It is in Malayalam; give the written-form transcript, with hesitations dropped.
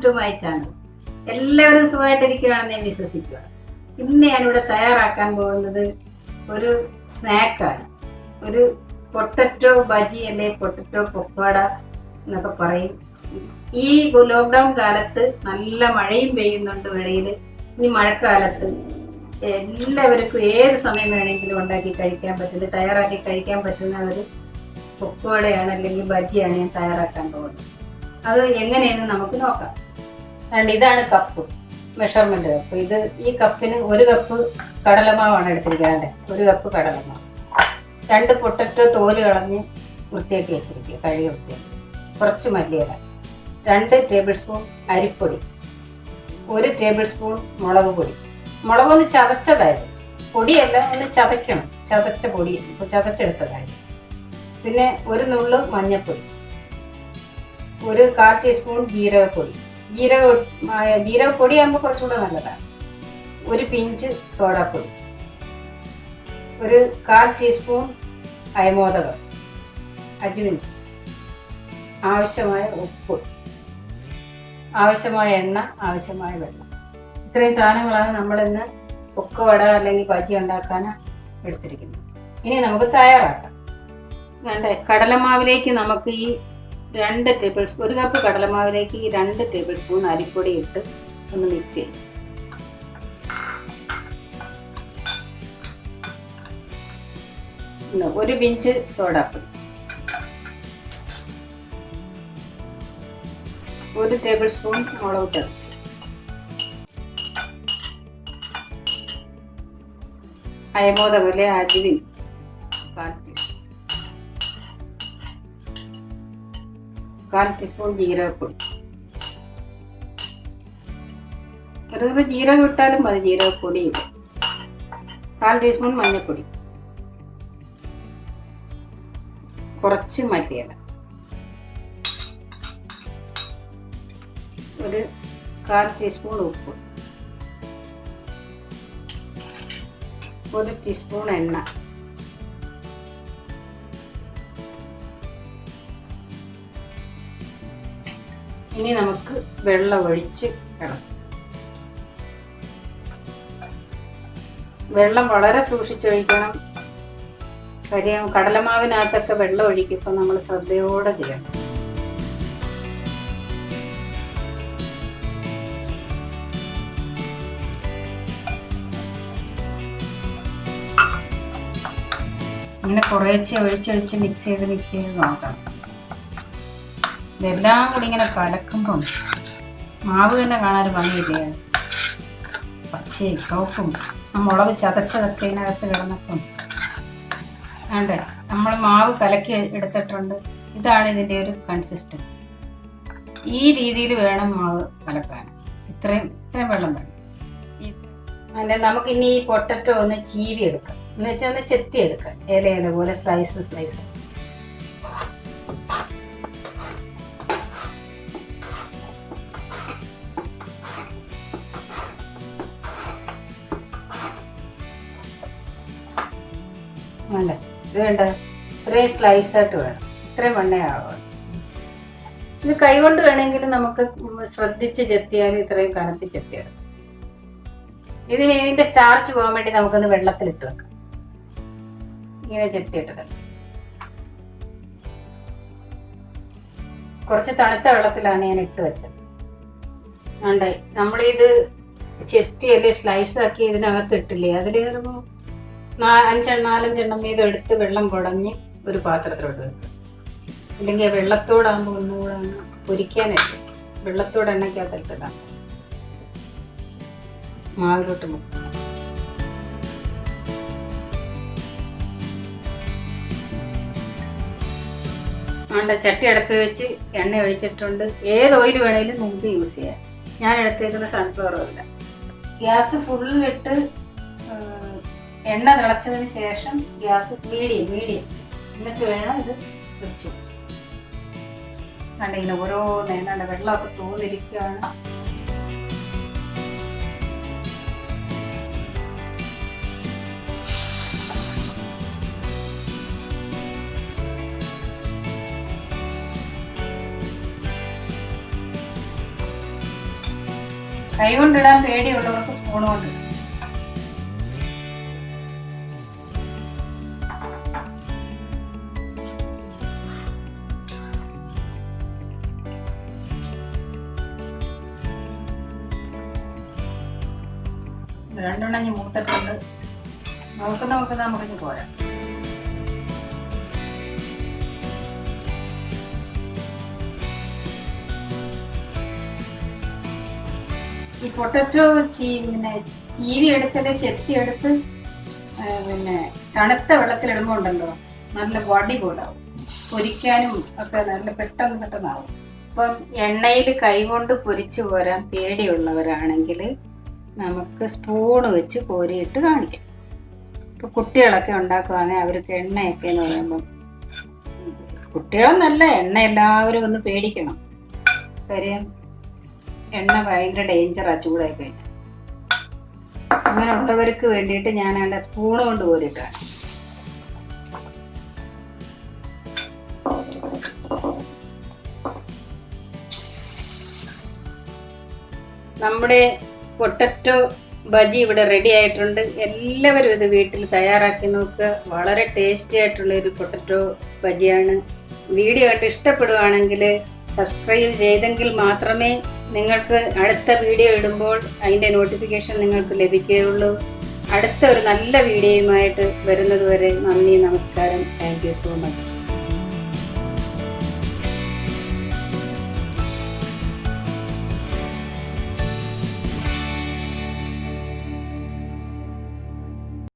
To my channel. എല്ലാവരും സുഖമായിട്ടിരിക്കുകയാണെന്ന് ഞാൻ വിശ്വസിക്കുക. ഇന്ന് ഞാനിവിടെ തയ്യാറാക്കാൻ പോകുന്നത് ഒരു സ്നാക്കാണ്. ഒരു പൊട്ടറ്റോ ബജി അല്ലെ പൊട്ടറ്റോ പക്കോട എന്നൊക്കെ പറയും. ഈ ലോക്ക്ഡൗൺ കാലത്ത് നല്ല മഴയും പെയ്യുന്നുണ്ട് വെളിയിൽ. ഈ മഴക്കാലത്ത് എല്ലാവർക്കും ഏത് സമയം വേണമെങ്കിലും ഉണ്ടാക്കി കഴിക്കാൻ പറ്റുന്നത്, തയ്യാറാക്കി കഴിക്കാൻ പറ്റുന്ന ഒരു പക്കോടയാണ് അല്ലെങ്കിൽ ബജിയാണ് ഞാൻ തയ്യാറാക്കാൻ പോകുന്നത്. അത് എങ്ങനെയെന്ന് നമുക്ക് നോക്കാം. അതുകൊണ്ട് ഇതാണ് കപ്പ്, മെഷർമെന്റ് കപ്പ്. ഈ കപ്പിന് 1 കപ്പ് കടലമാവാണ് എടുത്തിരിക്കുന്നത്. 1 കപ്പ് കടലമാവ്, 2 പൊട്ടറ്റോ തോല് കളഞ്ഞ് വൃത്തിയാക്കി വെച്ചിരിക്കുക, കഴുകി വൃത്തിയാക്കി, കുറച്ച് മല്ലിയില, 2 ടേബിൾ സ്പൂൺ അരിപ്പൊടി, 1 ടേബിൾ സ്പൂൺ മുളക് പൊടി. മുളകൊന്ന് ചതച്ചതായിരുന്നു, പൊടിയല്ല, ഒന്ന് ചതയ്ക്കണം, ചതച്ച പൊടി, ചതച്ചെടുത്തതായിരുന്നു. പിന്നെ 1 നുള്ളു മഞ്ഞൾപ്പൊടി, 1/4 ടീസ്പൂൺ ജീരകപ്പൊടി. ജീരകപ്പൊടി ആകുമ്പോൾ കുറച്ചുകൂടെ നല്ലതാണ്. 1 പിഞ്ച് സോഡാപ്പൊടി, 1/4 ടീസ്പൂൺ അയമോദകം, അജ്വൈൻ, ആവശ്യമായ ഉപ്പ്, ആവശ്യമായ എണ്ണ, ആവശ്യമായ വെള്ളം. ഇത്രയും സാധനങ്ങളാണ് നമ്മളിന്ന് പക്കോട അല്ലെങ്കിൽ ബജി ഉണ്ടാക്കാൻ എടുത്തിരിക്കുന്നത്. ഇനി നമുക്ക് തയ്യാറാക്കാം. വേണ്ടേ, കടലമാവിലേക്ക് നമുക്ക് ഈ 2 ടേബിൾ സ്പൂൺ, 1 കപ്പ് കടലമാവിലേക്ക് ഈ 2 ടേബിൾ സ്പൂൺ അരിപ്പൊടി ഇട്ട് ഒന്ന് മിക്സ് ചെയ്യും. 1 പിഞ്ച് സോഡാപ്പൊടി, 1 ടേബിൾ സ്പൂൺ മുളക് ചതച്ച്, അയമോദകം അല്ലെ അജ്വൈൻ 1/4 ടീസ്പൂൺ ജീരകപ്പൊടി, ഒരു ജീരകം ഇട്ടാലും മതി, ജീരകപ്പൊടി ഇല്ല, 1/4 ടീസ്പൂൺ മഞ്ഞൾപ്പൊടി, കുറച്ച് മല്ലിയില, 1/4 ടീസ്പൂൺ ഉപ്പ്, 1 ടീസ്പൂൺ എണ്ണ, ഇനി നമുക്ക് വെള്ളം ഒഴിച്ച് ഇളക്കാം. വെള്ളം വളരെ സൂക്ഷിച്ചൊഴിക്കണം. കാര്യം കടലമാവിനകത്തൊക്കെ വെള്ളം ഒഴിക്കുമ്പോൾ നമ്മൾ ശ്രദ്ധയോടെ ചെയ്യണം. ഇങ്ങനെ കുറേശ്ശെ ഒഴിച്ചൊഴിച്ച് മിക്സ് ചെയ്ത് നോക്കണം. ഇതെല്ലാം കൂടി ഇങ്ങനെ കലക്കുമ്പം മാവ് തന്നെ കാണാൻ ഭംഗിയില്ലേ, പച്ചയും ചുവപ്പും മുളക് ചതച്ചതൊക്കെ ഇതിനകത്ത് കിടന്നപ്പം. വേണ്ടേ, നമ്മൾ മാവ് കലക്കി എടുത്തിട്ടുണ്ട്. ഇതാണ് ഇതിൻ്റെ ഒരു കൺസിസ്റ്റൻസി. ഈ രീതിയിൽ വേണം മാവ് കലക്കാൻ. ഇത്രയും വെള്ളം വേണം. അതിൻ്റെ നമുക്കിനി ഈ പൊട്ടറ്റോ ഒന്ന് ചീവി എടുക്കാം, എന്ന് വെച്ചാൽ ഒന്ന് ചെത്തി എടുക്കാം, ഇല പോലെ സ്ലൈസ്. അല്ലേ, ഇത് വേണ്ട, ഇത്രയും സ്ലൈസായിട്ട് വേണം, ഇത്രയും വണ്ണയാവണം. ഇത് കൈകൊണ്ട് വേണമെങ്കിൽ നമുക്ക് ശ്രദ്ധിച്ച് ചെത്തിയാൽ ഇത്രയും കനത്തി ചെത്തിയെടുക്കാം. ഇതിന്റെ സ്റ്റാർച്ച് പോകാൻ വേണ്ടി നമുക്കൊന്ന് വെള്ളത്തിലിട്ട് വെക്കാം. ഇങ്ങനെ ചെത്തിയിട്ടത് കുറച്ച് തണുത്ത വെള്ളത്തിലാണ് ഞാൻ ഇട്ട് വെച്ചത്. വേണ്ടേ, നമ്മളിത് ചെത്തി അല്ലെ സ്ലൈസ് ആക്കി ഇതിനകത്ത് ഇട്ടില്ലേ, അതിൽ 4-5 വീതം എടുത്ത് വെള്ളം കുടഞ്ഞ് ഒരു പാത്രത്തിലോട്ട് വെക്കുക. ഇല്ലെങ്കിൽ വെള്ളത്തോടാകുമ്പോൾ ഒന്നുകൂടെ പൊരിക്കാനായിട്ട് വെള്ളത്തോട് എണ്ണയ്ക്കകത്തിട്ടിടാം. മാവിലോട്ട് മുക്കുക. ചട്ടി അടുപ്പിൽ വെച്ച് എണ്ണ ഒഴിച്ചിട്ടുണ്ട്. ഏത് ഓയിൽ വേണേലും നിങ്ങൾക്ക് യൂസ് ചെയ്യാം. ഞാൻ എടുത്തേക്കുന്ന സൺഫ്ലവർ ഓയില. ഗ്യാസ് ഫുള്ളിലിട്ട് എണ്ണ തിളച്ചതിന് ശേഷം ഗ്യാസ് മീഡിയം എന്നിട്ട് വേണം ഇത് വെച്ചു. ഇങ്ങനെ ഓരോ നേതാണ്ട് വെള്ളമൊക്കെ തോന്നിരിക്കുകയാണ്. കൈ കൊണ്ടിടാൻ പേടിയുള്ളവർക്ക് സ്പൂൺ കൊണ്ട്. രണ്ടെണ്ണം ഇനി മൂത്തിട്ടുണ്ട്. നോക്കുന്ന നമുക്കിനി പോരാ. ഈ പൊട്ടറ്റോ പിന്നെ ചീവി എടുത്തിട്ട് ചെത്തിയെടുത്ത് പിന്നെ തണുത്ത വെള്ളത്തിലിടുമ്പോൾ ഉണ്ടല്ലോ നല്ല വടി പോലാവും. പൊരിക്കാനും ഒക്കെ നല്ല പെട്ടെന്നാവും. അപ്പം എണ്ണയിൽ കൈകൊണ്ട് പൊരിച്ചു പോരാൻ പേടിയുള്ളവരാണെങ്കിൽ നമുക്ക് സ്പൂണ് വെച്ച് കോരിയിട്ട് കാണിക്കാം. ഇപ്പം കുട്ടികളൊക്കെ ഉണ്ടാക്കുവാണെങ്കിൽ അവർക്ക് എണ്ണയൊക്കെ എന്ന് പറയുമ്പം കുട്ടികളെന്നല്ല, എണ്ണ എല്ലാവരും ഒന്ന് പേടിക്കണം. കാര്യം എണ്ണ ഭയങ്കര ഡേഞ്ചറാണ് ചൂടായി കഴിഞ്ഞാൽ. അങ്ങനെയുള്ളവർക്ക് വേണ്ടിയിട്ട് ഞാൻ അതിൻ്റെ സ്പൂണ് കൊണ്ട് കോരിയിട്ടാണ്. നമ്മുടെ പൊട്ടറ്റോ ബജി ഇവിടെ റെഡി ആയിട്ടുണ്ട്. എല്ലാവരും ഇത് വീട്ടിൽ തയ്യാറാക്കി നോക്കുക. വളരെ ടേസ്റ്റി ആയിട്ടുള്ള ഒരു പൊട്ടറ്റോ ബജിയാണ്. വീഡിയോ കണ്ട് ഇഷ്ടപ്പെടുകയാണെങ്കിൽ സബ്സ്ക്രൈബ് ചെയ്തെങ്കിൽ മാത്രമേ നിങ്ങൾക്ക് അടുത്ത വീഡിയോ ഇടുമ്പോൾ അതിൻ്റെ നോട്ടിഫിക്കേഷൻ നിങ്ങൾക്ക് ലഭിക്കുകയുള്ളൂ. അടുത്ത ഒരു നല്ല വീഡിയോയുമായിട്ട് വരുന്നത് വരെ നന്ദി, നമസ്കാരം. Thank you so much.